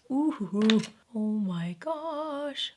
Ooh, oh my gosh.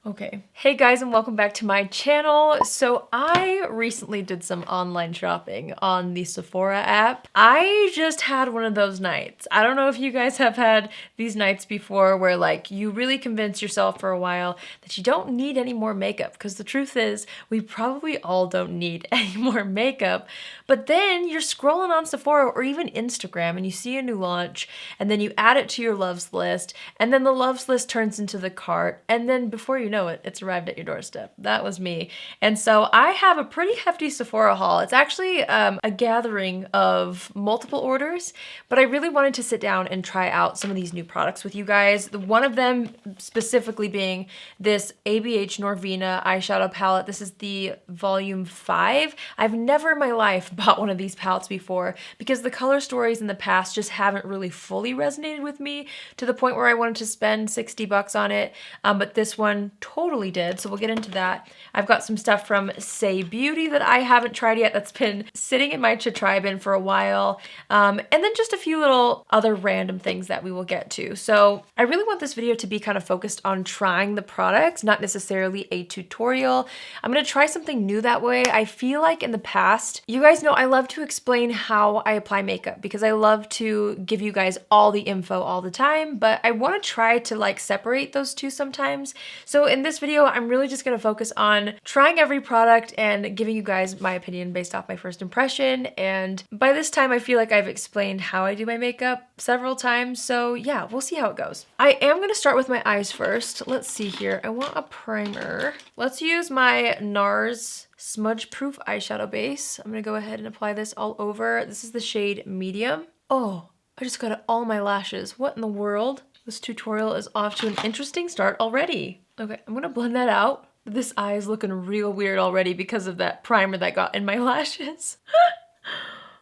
Okay. Hey guys, and welcome back to my channel. So I recently did some online shopping on the Sephora app. I just had one of those nights. I don't know if you guys have had these nights before where like you really convince yourself for a while that you don't need any more makeup, because the truth is we probably all don't need any more makeup. But then you're scrolling on Sephora or even Instagram and you see a new launch and then you add it to your loves list, and then the loves list turns into the cart, and then before you know it, it's arrived at your doorstep. That was me. And so I have a pretty hefty Sephora haul. It's actually a gathering of multiple orders, but I really wanted to sit down and try out some of these new products with you guys. One of them specifically being this ABH Norvina eyeshadow palette. This is the volume 5. I've never in my life bought one of these palettes before because the color stories in the past just haven't really fully resonated with me to the point where I wanted to spend 60 bucks on it. But this one totally did, so we'll get into that. I've got some stuff from Saie Beauty that I haven't tried yet that's been sitting in my to-try bin for a while. And then just a few little other random things that we will get to. So I really want this video to be kind of focused on trying the products, not necessarily a tutorial. I'm gonna try something new that way. I feel like in the past, you guys know I love to explain how I apply makeup because I love to give you guys all the info all the time, but I wanna try to like separate those two sometimes. So in this video, I'm really just gonna focus on trying every product and giving you guys my opinion based off my first impression. And by this time, I feel like I've explained how I do my makeup several times. So yeah, we'll see how it goes. I am gonna start with my eyes first. Let's see here. I want a primer. Let's use my NARS smudge proof eyeshadow base. I'm gonna go ahead and apply this all over. This is the shade medium. Oh, I just got it all my lashes. What in the world? This tutorial is off to an interesting start already. Okay, I'm gonna blend that out. This eye is looking real weird already because of that primer that got in my lashes.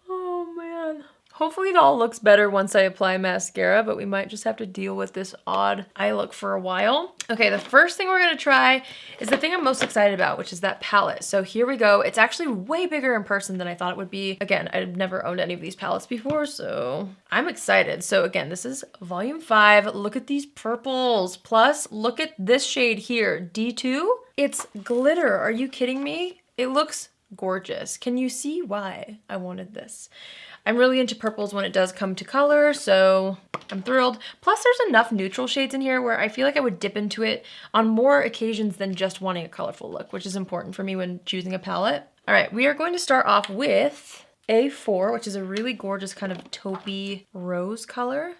Oh man. Hopefully it all looks better once I apply mascara, but we might just have to deal with this odd eye look for a while. Okay, the first thing we're gonna try is the thing I'm most excited about, which is that palette. So here we go. It's actually way bigger in person than I thought it would be. Again, I've never owned any of these palettes before, so I'm excited. So again, this is volume 5. Look at these purples. Plus, look at this shade here, D2. It's glitter. Are you kidding me? It looks gorgeous. Can you see why I wanted this? I'm really into purples when it does come to color, so I'm thrilled. Plus there's enough neutral shades in here where I feel like I would dip into it on more occasions than just wanting a colorful look, which is important for me when choosing a palette. All right, we are going to start off with A4, which is a really gorgeous kind of taupey rose color.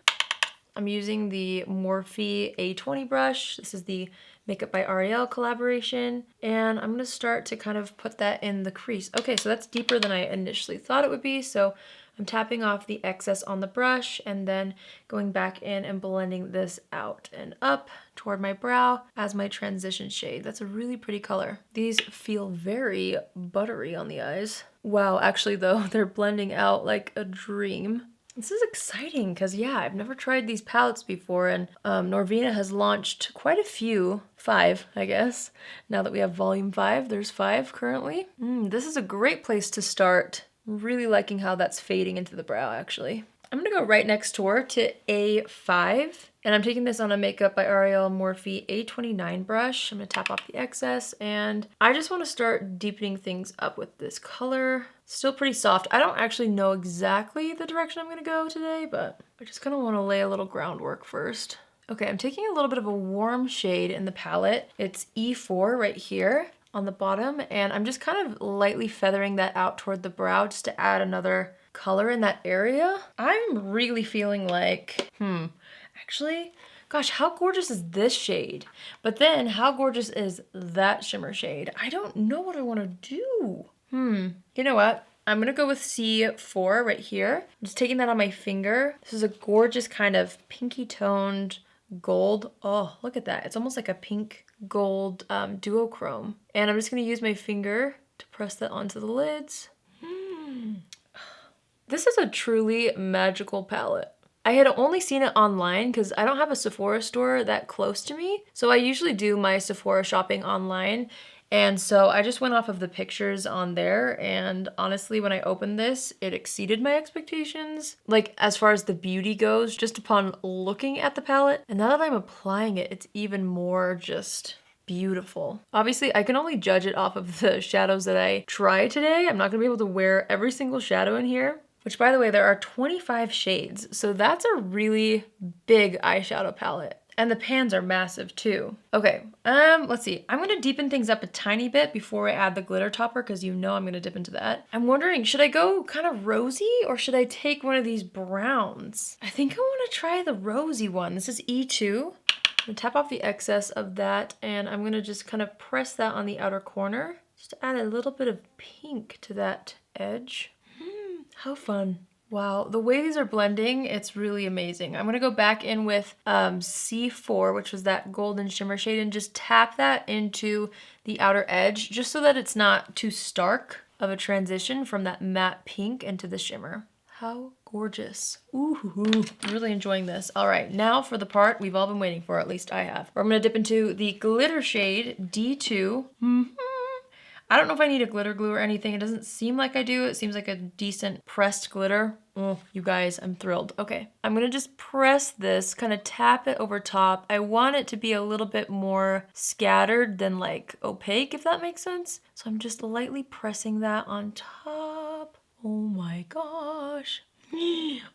I'm using the Morphe A20 brush. This is the Makeup by Ariel collaboration. And I'm gonna start to kind of put that in the crease. Okay, so that's deeper than I initially thought it would be. So I'm tapping off the excess on the brush and then going back in and blending this out and up toward my brow as my transition shade. That's a really pretty color. These feel very buttery on the eyes. Wow, actually though, they're blending out like a dream. This is exciting because yeah, I've never tried these palettes before, and Norvina has launched quite a few, 5 I guess. Now that we have volume 5, there's 5 currently. This is a great place to start. Really liking how that's fading into the brow actually. I'm gonna go right next door to A5, and I'm taking this on a Makeup by Ariel Morphe A29 brush. I'm gonna tap off the excess, and I just wanna start deepening things up with this color. Still pretty soft. I don't actually know exactly the direction I'm gonna go today, but I just kinda wanna lay a little groundwork first. Okay, I'm taking a little bit of a warm shade in the palette. It's E4 right here on the bottom, and I'm just kind of lightly feathering that out toward the brow just to add another color in that area. I'm really feeling like, actually, gosh, how gorgeous is this shade? But then how gorgeous is that shimmer shade? I don't know what I want to do. You know what? I'm gonna go with C4 right here. I'm just taking that on my finger. This is a gorgeous kind of pinky toned gold. Oh, look at that. It's almost like a pink gold duochrome. And I'm just gonna use my finger to press that onto the lids. This is a truly magical palette. I had only seen it online because I don't have a Sephora store that close to me. So I usually do my Sephora shopping online. And so I just went off of the pictures on there, and honestly, when I opened this, it exceeded my expectations. Like, as far as the beauty goes, just upon looking at the palette. And now that I'm applying it, it's even more just beautiful. Obviously, I can only judge it off of the shadows that I try today. I'm not gonna be able to wear every single shadow in here, which, by the way, there are 25 shades. So that's a really big eyeshadow palette. And the pans are massive too. Okay, let's see. I'm gonna deepen things up a tiny bit before I add the glitter topper, because you know I'm gonna dip into that. I'm wondering, should I go kind of rosy or should I take one of these browns? I think I wanna try the rosy one. This is E2. I'm gonna tap off the excess of that, and I'm gonna just kind of press that on the outer corner. Just to add a little bit of pink to that edge. How fun. Wow, the way these are blending, it's really amazing. I'm gonna go back in with C4, which was that golden shimmer shade, and just tap that into the outer edge, just so that it's not too stark of a transition from that matte pink into the shimmer. How gorgeous. Ooh, I'm really enjoying this. All right, now for the part we've all been waiting for, at least I have. I'm gonna dip into the glitter shade, D2. I don't know if I need a glitter glue or anything. It doesn't seem like I do. It seems like a decent pressed glitter. Oh, you guys, I'm thrilled. Okay, I'm gonna just press this, kind of tap it over top. I want it to be a little bit more scattered than like opaque, if that makes sense. So I'm just lightly pressing that on top. Oh my gosh.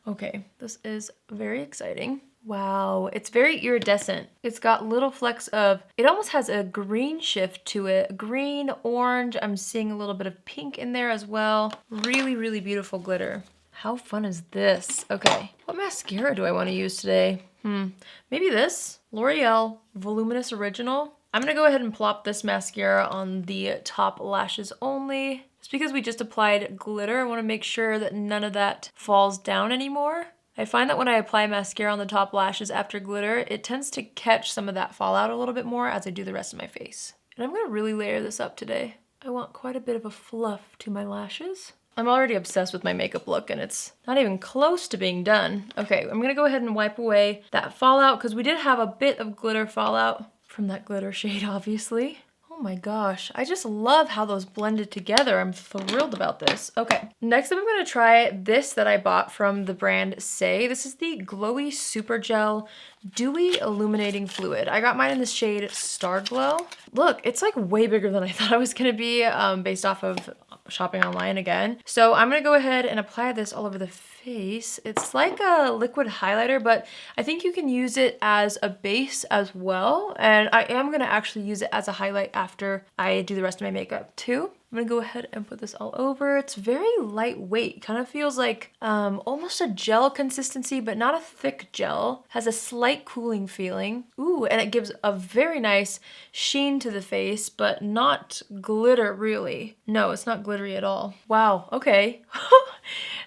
Okay, this is very exciting. Wow, it's very iridescent. It's got little flecks of, it almost has a green shift to it. Green, orange, I'm seeing a little bit of pink in there as well. Really, really beautiful glitter. How fun is this? Okay, what mascara do I want to use today? Maybe this, L'Oreal Voluminous Original. I'm gonna go ahead and plop this mascara on the top lashes only. Just because we just applied glitter, I wanna make sure that none of that falls down anymore. I find that when I apply mascara on the top lashes after glitter, it tends to catch some of that fallout a little bit more as I do the rest of my face. And I'm gonna really layer this up today. I want quite a bit of a fluff to my lashes. I'm already obsessed with my makeup look, and it's not even close to being done. Okay, I'm gonna go ahead and wipe away that fallout, because we did have a bit of glitter fallout from that glitter shade, obviously. Oh my gosh, I just love how those blended together. I'm thrilled about this. Okay, next up I'm gonna try this that I bought from the brand Saie. This is the Glowy Super Gel Dewy Illuminating Fluid. I got mine in the shade Star Glow. Look, it's like way bigger than I thought it was gonna be based off of shopping online again. So I'm gonna go ahead and apply this all over the face. It's like a liquid highlighter, but I think you can use it as a base as well. And I am gonna actually use it as a highlight after I do the rest of my makeup too. I'm gonna go ahead and put this all over. It's very lightweight, kind of feels like almost a gel consistency, but not a thick gel. Has a slight cooling feeling. Ooh, and it gives a very nice sheen to the face, but not glitter really. No, it's not glittery at all. Wow, okay.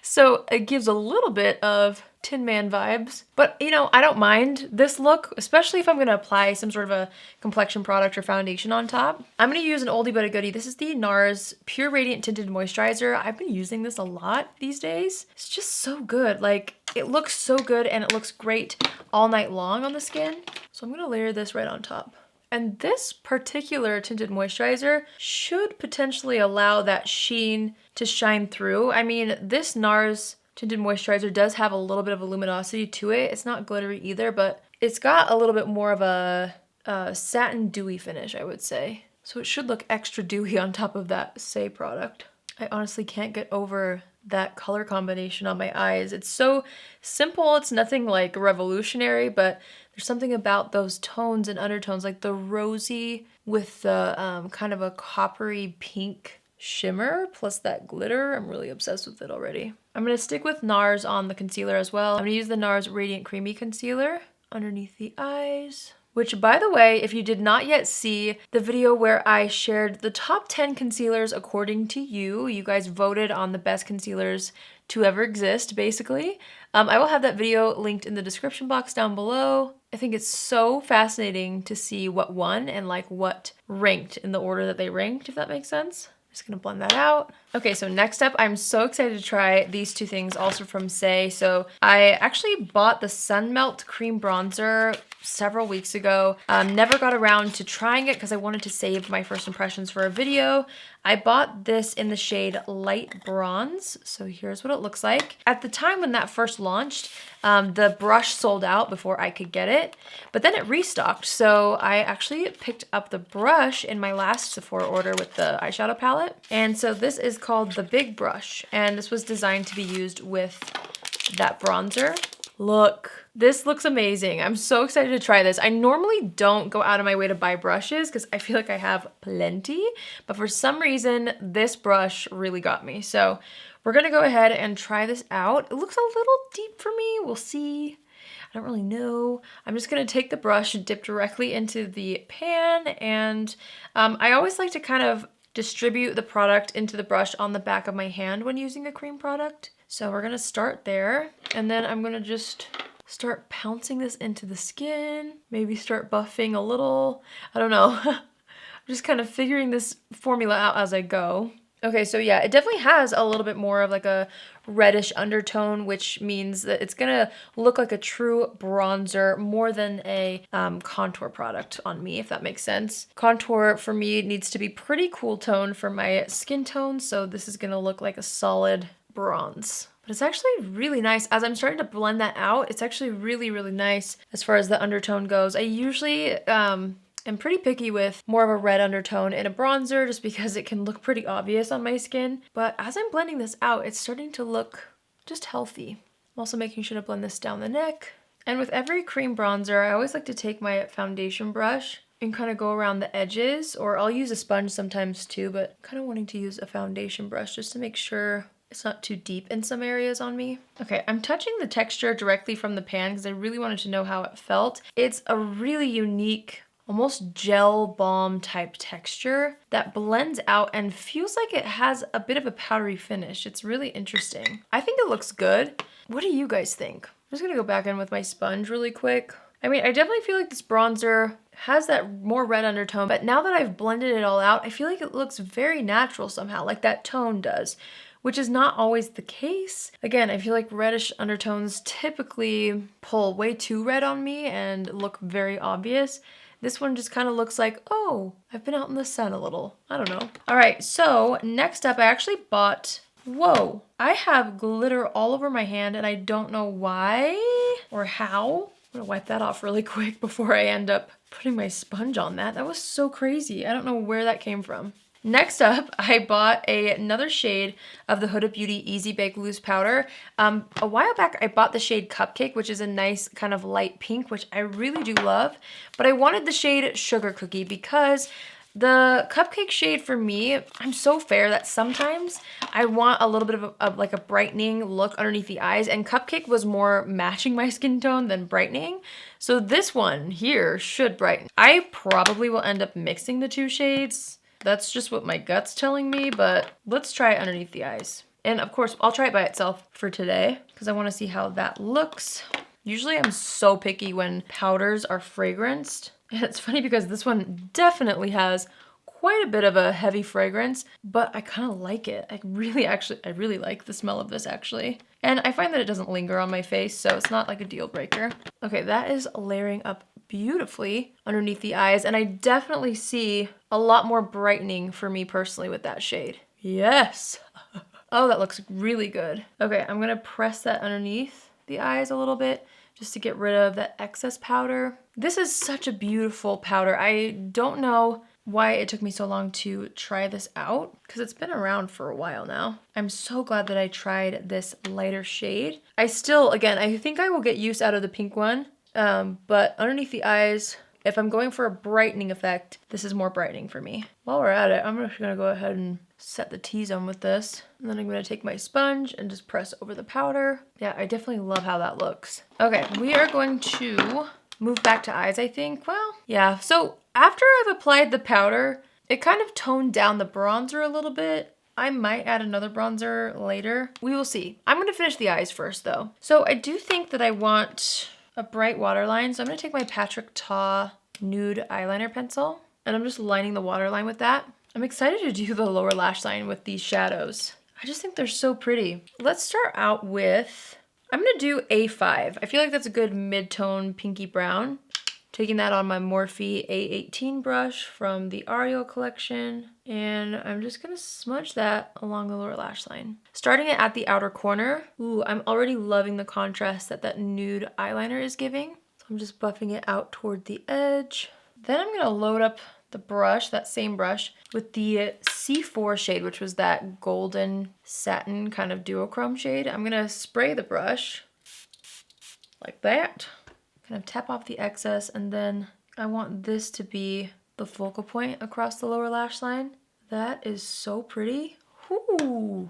So it gives a little bit of Tin Man vibes, but you know, I don't mind this look, especially if I'm gonna apply some sort of a complexion product or foundation on top. I'm gonna use an oldie but a goodie. This is the NARS Pure Radiant Tinted Moisturizer. I've been using this a lot these days. It's just so good. Like, it looks so good and it looks great all night long on the skin. So I'm gonna layer this right on top. And this particular tinted moisturizer should potentially allow that sheen to shine through. I mean, this NARS tinted moisturizer does have a little bit of a luminosity to it. It's not glittery either, but it's got a little bit more of a satin dewy finish, I would say. So it should look extra dewy on top of that Saie product. I honestly can't get over that color combination on my eyes. It's so simple, it's nothing like revolutionary, but there's something about those tones and undertones, like the rosy with the kind of a coppery pink shimmer plus that glitter. I'm really obsessed with it already. I'm gonna stick with NARS on the concealer as well. I'm gonna use the NARS Radiant Creamy Concealer underneath the eyes. Which, by the way, if you did not yet see the video where I shared the top 10 concealers according to you, you guys voted on the best concealers to ever exist, basically. I will have that video linked in the description box down below. I think it's so fascinating to see what won and like what ranked in the order that they ranked, if that makes sense. Just gonna blend that out. Okay, so next up, I'm so excited to try these two things also from Saie. So I actually bought the Sun Melt Cream Bronzer several weeks ago. Never got around to trying it because I wanted to save my first impressions for a video. I bought this in the shade Light Bronze. So here's what it looks like. At the time when that first launched, the brush sold out before I could get it, but then it restocked. So I actually picked up the brush in my last Sephora order with the eyeshadow palette. And so this is called the Big Brush, and this was designed to be used with that bronzer. Look, this looks amazing. I'm so excited to try this. I normally don't go out of my way to buy brushes because I feel like I have plenty, but for some reason, this brush really got me. So we're gonna go ahead and try this out. It looks a little deep for me. We'll see. I don't really know. I'm just gonna take the brush and dip directly into the pan, and I always like to kind of distribute the product into the brush on the back of my hand when using a cream product. So we're gonna start there, and then I'm gonna just start pouncing this into the skin, maybe start buffing a little. I don't know. I'm just kind of figuring this formula out as I go. Okay, so yeah, it definitely has a little bit more of like a reddish undertone, which means that it's gonna look like a true bronzer more than a contour product on me, if that makes sense. Contour for me needs to be pretty cool tone for my skin tone, so this is gonna look like a solid bronze. But it's actually really nice. As I'm starting to blend that out, it's actually really, really nice as far as the undertone goes. I usually am pretty picky with more of a red undertone in a bronzer just because it can look pretty obvious on my skin. But as I'm blending this out, it's starting to look just healthy. I'm also making sure to blend this down the neck. And with every cream bronzer, I always like to take my foundation brush and kind of go around the edges, or I'll use a sponge sometimes too, but I'm kind of wanting to use a foundation brush just to make sure it's not too deep in some areas on me. Okay, I'm touching the texture directly from the pan because I really wanted to know how it felt. It's a really unique, almost gel balm type texture that blends out and feels like it has a bit of a powdery finish. It's really interesting. I think it looks good. What do you guys think? I'm just gonna go back in with my sponge really quick. I mean, I definitely feel like this bronzer has that more red undertone, but now that I've blended it all out, I feel like it looks very natural somehow, like that tone does, which is not always the case. Again, I feel like reddish undertones typically pull way too red on me and look very obvious. This one just kind of looks like, oh, I've been out in the sun a little. I don't know. All right, so next up, I actually bought, whoa, I have glitter all over my hand and I don't know why or how. I'm gonna wipe that off really quick before I end up putting my sponge on that. That was so crazy. I don't know where that came from. Next up, I bought another shade of the Huda Beauty Easy Bake Loose Powder. A while back, I bought the shade Cupcake, which is a nice kind of light pink, which I really do love. But I wanted the shade Sugar Cookie because the Cupcake shade for me, I'm so fair that sometimes I want a little bit of like a brightening look underneath the eyes, and Cupcake was more matching my skin tone than brightening. So this one here should brighten. I probably will end up mixing the two shades. That's just what my gut's telling me, but let's try it underneath the eyes. And of course, I'll try it by itself for today because I want to see how that looks. Usually I'm so picky when powders are fragranced. And it's funny because this one definitely has quite a bit of a heavy fragrance, but I kind of like it. I really like the smell of this actually. And I find that it doesn't linger on my face, so it's not like a deal breaker. Okay, that is layering up beautifully underneath the eyes, and I definitely see a lot more brightening for me personally with that shade. Yes! Oh, that looks really good. Okay, I'm gonna press that underneath the eyes a little bit just to get rid of that excess powder. This is such a beautiful powder. I don't know why it took me so long to try this out because it's been around for a while now. I'm so glad that I tried this lighter shade. I still, again, I think I will get use out of the pink one, but underneath the eyes, if I'm going for a brightening effect, this is more brightening for me. While we're at it, I'm just gonna go ahead and set the T-zone with this. And then I'm gonna take my sponge and just press over the powder. Yeah, I definitely love how that looks. Okay, we are going to move back to eyes, I think. Well, yeah, so after I've applied the powder, it kind of toned down the bronzer a little bit. I might add another bronzer later. We will see. I'm gonna finish the eyes first though. So I do think that I want a bright waterline. So I'm gonna take my Patrick Ta nude eyeliner pencil and I'm just lining the waterline with that. I'm excited to do the lower lash line with these shadows. I just think they're so pretty. Let's start out with, I'm gonna do A5. I feel like that's a good mid-tone pinky brown. Taking that on my Morphe A18 brush from the Ariel collection. And I'm just gonna smudge that along the lower lash line. Starting it at the outer corner. Ooh, I'm already loving the contrast that that nude eyeliner is giving. So I'm just buffing it out toward the edge. Then I'm gonna load up the brush, that same brush, with the C4 shade, which was that golden satin kind of duochrome shade. I'm gonna spray the brush like that. Kind of tap off the excess, and then I want this to be the focal point across the lower lash line. That is so pretty. Ooh.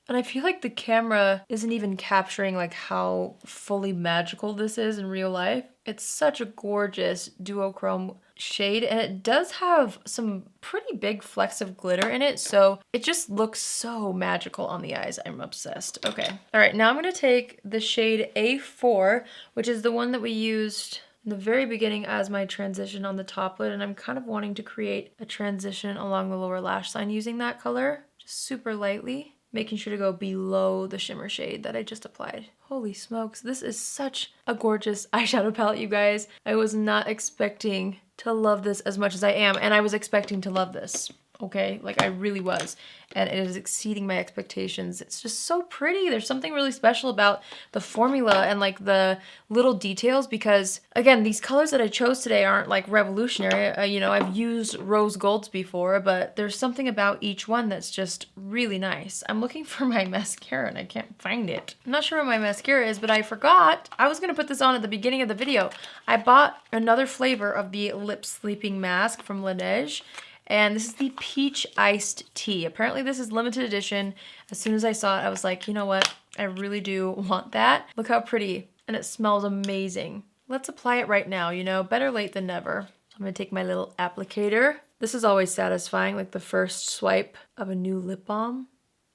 And I feel like the camera isn't even capturing like how fully magical this is in real life. It's such a gorgeous duochrome shade, and it does have some pretty big flecks of glitter in it, so it just looks so magical on the eyes. I'm obsessed. Okay. All right, now I'm gonna take the shade A4, which is the one that we used in the very beginning as my transition on the top lid, and I'm kind of wanting to create a transition along the lower lash line using that color, just super lightly. Making sure to go below the shimmer shade that I just applied. Holy smokes, this is such a gorgeous eyeshadow palette, you guys. I was not expecting to love this as much as I am, and I was expecting to love this, okay? Like, I really was, and it is exceeding my expectations. It's just so pretty. There's something really special about the formula and like the little details, because again, these colors that I chose today aren't like revolutionary. You know, I've used rose golds before, but there's something about each one that's just really nice. I'm looking for my mascara and I can't find it. I'm not sure where my mascara is, but I forgot. I was gonna put this on at the beginning of the video. I bought another flavor of the lip sleeping mask from Laneige, and this is the Peach Iced Tea. Apparently this is limited edition. As soon as I saw it, I was like, you know what? I really do want that. Look how pretty, and it smells amazing. Let's apply it right now, you know, better late than never. So I'm gonna take my little applicator. This is always satisfying, like the first swipe of a new lip balm.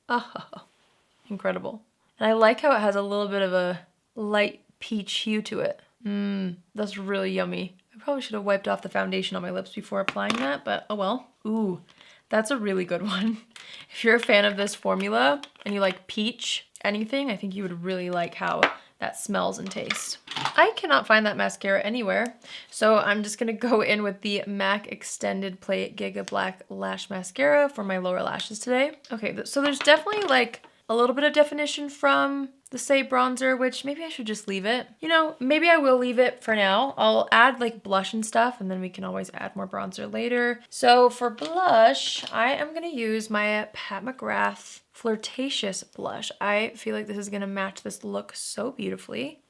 Oh, incredible. And I like how it has a little bit of a light peach hue to it. That's really yummy. I probably should have wiped off the foundation on my lips before applying that, but oh well. Ooh, that's a really good one. If you're a fan of this formula and you like peach anything, I think you would really like how that smells and tastes. I cannot find that mascara anywhere, so I'm just gonna go in with the MAC Extended Play Giga Black Lash Mascara for my lower lashes today. Okay, so there's definitely like a little bit of definition from the Saie bronzer, which maybe I should just leave it. You know, maybe I will leave it for now. I'll add like blush and stuff, and then we can always add more bronzer later. So for blush, I am gonna use my Pat McGrath Flirtatious blush. I feel like this is gonna match this look so beautifully.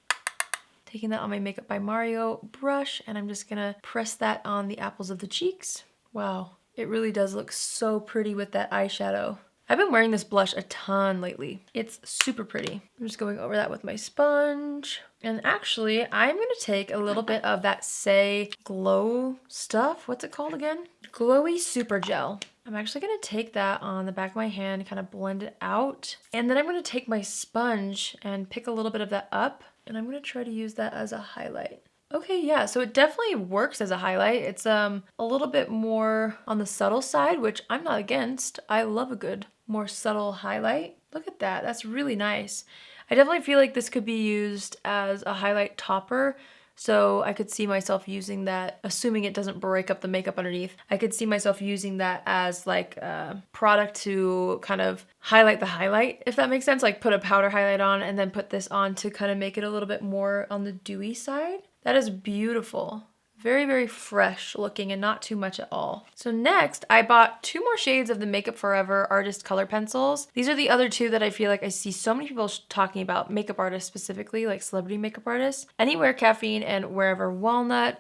Taking that on my Makeup by Mario brush, and I'm just gonna press that on the apples of the cheeks. Wow, it really does look so pretty with that eyeshadow. I've been wearing this blush a ton lately. It's super pretty. I'm just going over that with my sponge. And actually, I'm gonna take a little bit of that Saie Glow stuff. What's it called again? Glowy Super Gel. I'm actually gonna take that on the back of my hand, kind of blend it out. And then I'm gonna take my sponge and pick a little bit of that up. And I'm gonna try to use that as a highlight. Okay, yeah, so it definitely works as a highlight. It's a little bit more on the subtle side, which I'm not against. I love a good, more subtle highlight. Look at that, that's really nice. I definitely feel like this could be used as a highlight topper, so I could see myself using that, assuming it doesn't break up the makeup underneath. I could see myself using that as like a product to kind of highlight the highlight, if that makes sense. Like put a powder highlight on and then put this on to kind of make it a little bit more on the dewy side. That is beautiful. Very, very fresh looking and not too much at all. So next, I bought 2 more shades of the Makeup Forever Artist Color Pencils. These are the other 2 that I feel like I see so many people talking about, makeup artists specifically, like celebrity makeup artists. Anywhere Caffeine and Wherever Walnut.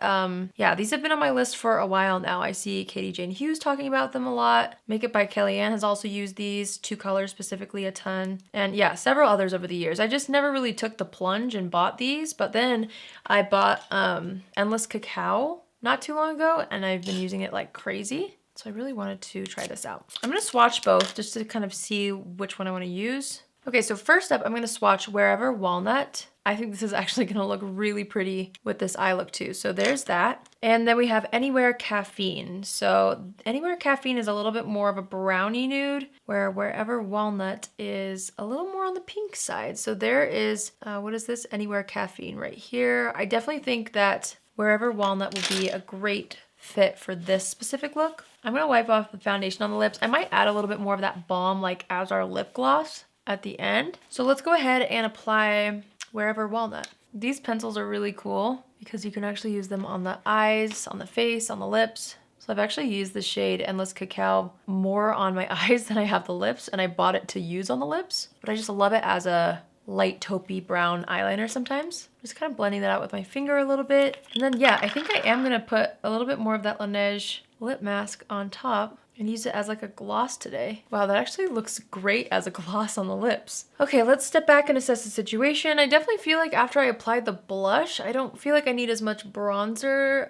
Yeah, these have been on my list for a while now. I see Katie Jane Hughes talking about them a lot. Makeup by Kellyanne has also used these 2 colors specifically a ton. And yeah, several others over the years. I just never really took the plunge and bought these, but then I bought Endless Cacao not too long ago, and I've been using it like crazy. So I really wanted to try this out. I'm gonna swatch both just to kind of see which one I wanna use. Okay, so first up, I'm gonna swatch Wherever Walnut. I think this is actually gonna look really pretty with this eye look too. So there's that. And then we have Anywhere Caffeine. So Anywhere Caffeine is a little bit more of a brownie nude, where Wherever Walnut is a little more on the pink side. So there is, what is this? Anywhere Caffeine right here. I definitely think that Wherever Walnut will be a great fit for this specific look. I'm gonna wipe off the foundation on the lips. I might add a little bit more of that balm like as our lip gloss at the end. So let's go ahead and apply Wherever Walnut. These pencils are really cool because you can actually use them on the eyes, on the face, on the lips. So I've actually used the shade Endless Cacao more on my eyes than I have the lips, and I bought it to use on the lips, but I just love it as a light taupey brown eyeliner sometimes. Just kind of blending that out with my finger a little bit. And then yeah, I think I am gonna put a little bit more of that Laneige lip mask on top and use it as like a gloss today. Wow, that actually looks great as a gloss on the lips. Okay, let's step back and assess the situation. I definitely feel like after I applied the blush, I don't feel like I need as much bronzer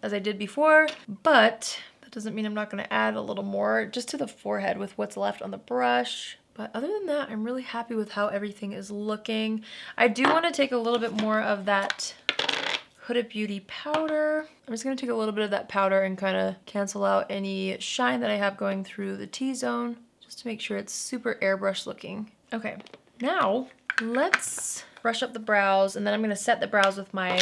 as I did before, but that doesn't mean I'm not gonna add a little more just to the forehead with what's left on the brush. But other than that, I'm really happy with how everything is looking. I do want to take a little bit more of that Huda Beauty powder. I'm just going to take a little bit of that powder and kind of cancel out any shine that I have going through the T-zone, just to make sure it's super airbrush looking. Okay, now let's brush up the brows, and then I'm going to set the brows with my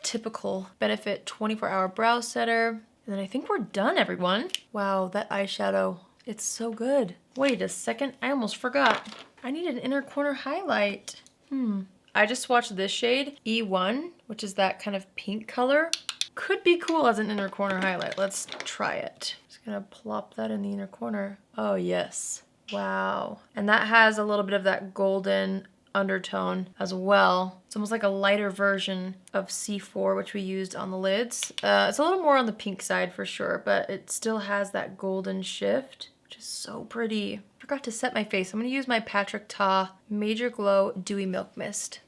typical Benefit 24-hour brow setter. And then I think we're done, everyone. Wow, that eyeshadow, it's so good. Wait a second, I almost forgot. I need an inner corner highlight. I just swatched this shade, E1, which is that kind of pink color. Could be cool as an inner corner highlight. Let's try it. Just gonna plop that in the inner corner. Oh yes, wow. And that has a little bit of that golden undertone as well. It's almost like a lighter version of C4, which we used on the lids. It's a little more on the pink side for sure, but it still has that golden shift, which is so pretty. Forgot to set my face. I'm gonna use my Patrick Ta Major Glow Dewy Milk Mist.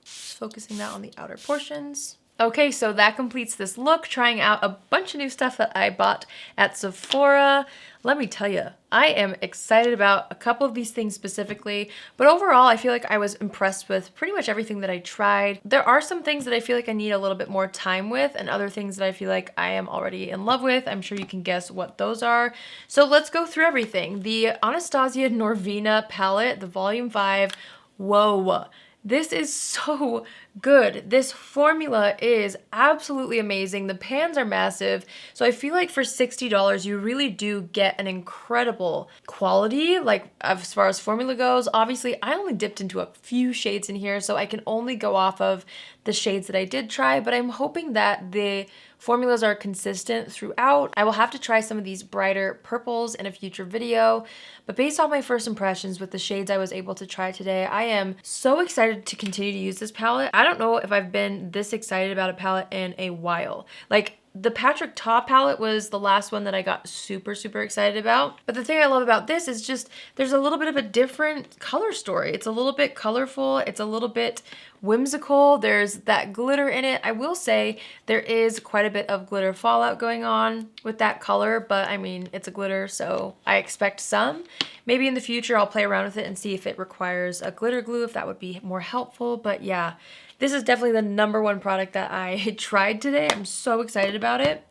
Just focusing that on the outer portions. Okay, so that completes this look, trying out a bunch of new stuff that I bought at Sephora. Let me tell you, I am excited about a couple of these things specifically, but overall I feel like I was impressed with pretty much everything that I tried. There are some things that I feel like I need a little bit more time with, and other things that I feel like I am already in love with. I'm sure you can guess what those are. So let's go through everything. The Anastasia Norvina palette, the Volume 5, whoa. This is so good. This formula is absolutely amazing. The pans are massive. So I feel like for $60, you really do get an incredible quality, like as far as formula goes. Obviously, I only dipped into a few shades in here, so I can only go off of the shades that I did try, but I'm hoping that the formulas are consistent throughout. I will have to try some of these brighter purples in a future video, but based on my first impressions with the shades I was able to try today, I am so excited to continue to use this palette. I don't know if I've been this excited about a palette in a while. Like, the Patrick Ta palette was the last one that I got super excited about. But the thing I love about this is just there's a little bit of a different color story. It's a little bit colorful. It's a little bit whimsical. There's that glitter in it. I will say there is quite a bit of glitter fallout going on with that color, but I mean, it's a glitter, so I expect some. Maybe in the future I'll play around with it and see if it requires a glitter glue, if that would be more helpful. But yeah, this is definitely the #1 product that I tried today. I'm so excited about it.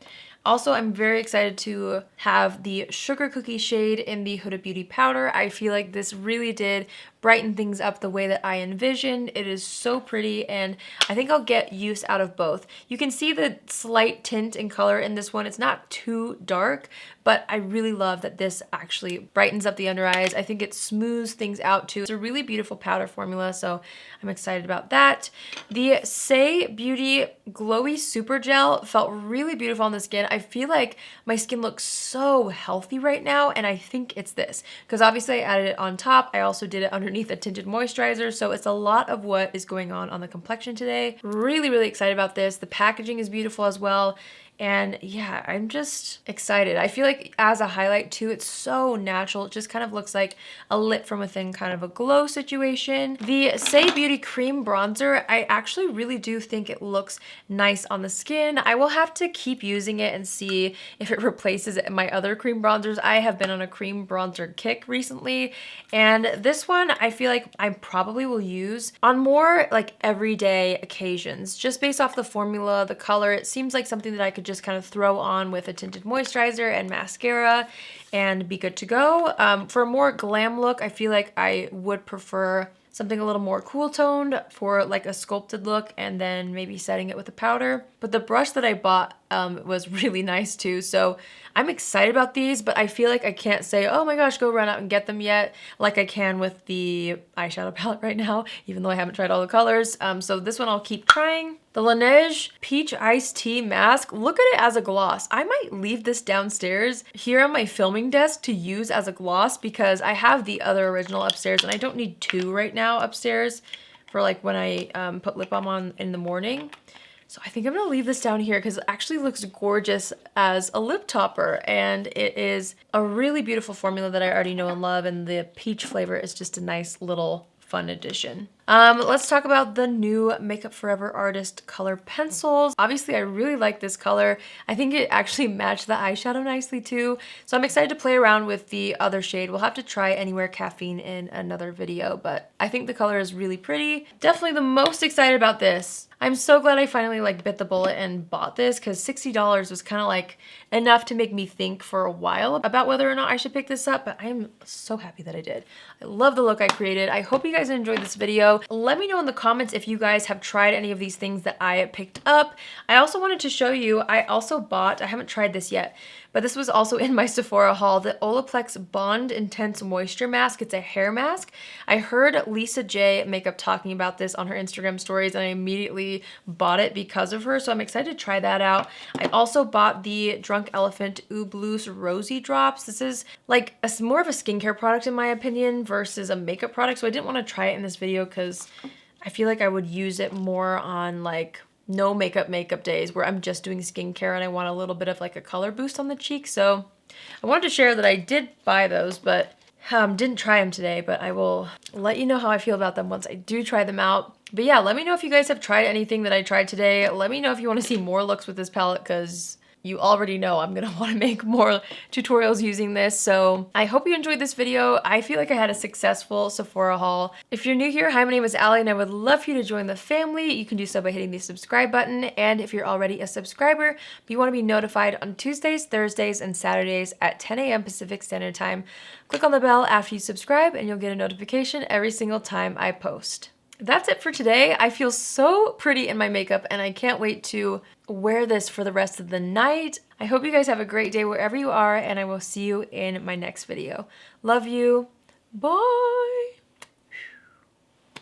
Also, I'm very excited to have the Sugar Cookie shade in the Huda Beauty powder. I feel like this really did brighten things up the way that I envisioned. It is so pretty, and I think I'll get use out of both. You can see the slight tint in color in this one. It's not too dark, but I really love that this actually brightens up the under eyes. I think it smooths things out too. It's a really beautiful powder formula, so I'm excited about that. The Saie Beauty Glowy Super Gel felt really beautiful on the skin. I feel like my skin looks so healthy right now, and I think it's this, because obviously I added it on top. I also did it underneath a tinted moisturizer, so it's a lot of what is going on the complexion today. Really excited about this. The packaging is beautiful as well. And yeah, I'm just excited. I feel like as a highlight too, it's so natural. It just kind of looks like a lit from within kind of a glow situation. The Saie Beauty Cream Bronzer, I actually really do think it looks nice on the skin. I will have to keep using it and see if it replaces my other cream bronzers. I have been on a cream bronzer kick recently, and this one I feel like I probably will use on more like everyday occasions. Just based off the formula, the color, it seems like something that I could just kind of throw on with a tinted moisturizer and mascara and be good to go. For a more glam look, I feel like I would prefer something a little more cool toned for like a sculpted look, and then maybe setting it with a powder. But the brush that I bought was really nice too. So I'm excited about these, but I feel like I can't say, oh my gosh, go run out and get them yet, like I can with the eyeshadow palette right now, even though I haven't tried all the colors. So this one I'll keep trying. The Laneige Peach Iced Tea Mask, look at it as a gloss. I might leave this downstairs here on my filming desk to use as a gloss because I have the other original upstairs and I don't need two right now upstairs for like when I put lip balm on in the morning. So I think I'm gonna leave this down here because it actually looks gorgeous as a lip topper, and it is a really beautiful formula that I already know and love, and the peach flavor is just a nice little fun addition. Let's talk about the new Makeup Forever Artist color pencils. Obviously, I really like this color. I think it actually matched the eyeshadow nicely too. So I'm excited to play around with the other shade. We'll have to try Anywhere Caffeine in another video, but I think the color is really pretty. Definitely the most excited about this. I'm so glad I finally like bit the bullet and bought this because $60 was kind of like enough to make me think for a while about whether or not I should pick this up, but I am so happy that I did. I love the look I created. I hope you guys enjoyed this video. Let me know in the comments if you guys have tried any of these things that I picked up. I also wanted to show you, I also bought, I haven't tried this yet, but this was also in my Sephora haul, the Olaplex Bond Intense Moisture Mask. It's a hair mask. I heard Lisa J Makeup talking about this on her Instagram stories, and I immediately bought it because of her, so I'm excited to try that out. I also bought the Drunk Elephant Oud Rosy Drops. This is like more of a skincare product in my opinion versus a makeup product, so I didn't want to try it in this video because I feel like I would use it more on like no makeup days where I'm just doing skincare and I want a little bit of like a color boost on the cheeks. So I wanted to share that I did buy those, but didn't try them today, but I will let you know how I feel about them once I do try them out. But yeah, let me know if you guys have tried anything that I tried today. Let me know if you want to see more looks with this palette because you already know I'm gonna want to make more tutorials using this. So I hope you enjoyed this video. I feel like I had a successful Sephora haul. If you're new here, hi, my name is Allie and I would love for you to join the family. You can do so by hitting the subscribe button. And if you're already a subscriber, but you want to be notified on Tuesdays, Thursdays, and Saturdays at 10 a.m. Pacific Standard Time, click on the bell after you subscribe and you'll get a notification every single time I post. That's it for today. I feel so pretty in my makeup and I can't wait to wear this for the rest of the night. I hope you guys have a great day wherever you are, and I will see you in my next video. Love you. Bye.